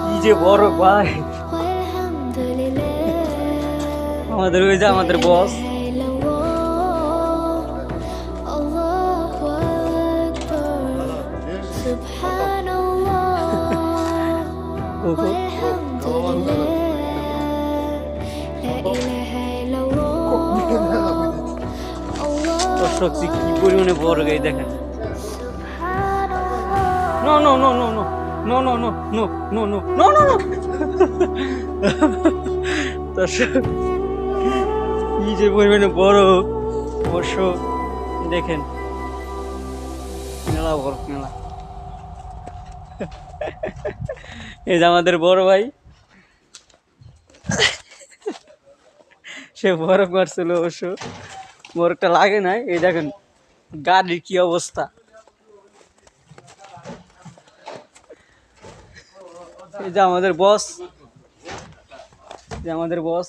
কি যে বড় ভাই, আমাদের ওই যে আমাদের বস। দর্শক কি পরিমাণে বড় গাই দেখেন। No no no no no no no no no no no no no no. দর্শক কি যে পরিমাণে বড় অবশ্য দেখেন, মেলা বড় মেলা। এই যে আমাদের বড় ভাই, সে বরফ মারছিল অবশ্য, বরফটা লাগে নাই। এই দেখেন গাড়ির কি অবস্থা। এই যে আমাদের বস, যে আমাদের বস।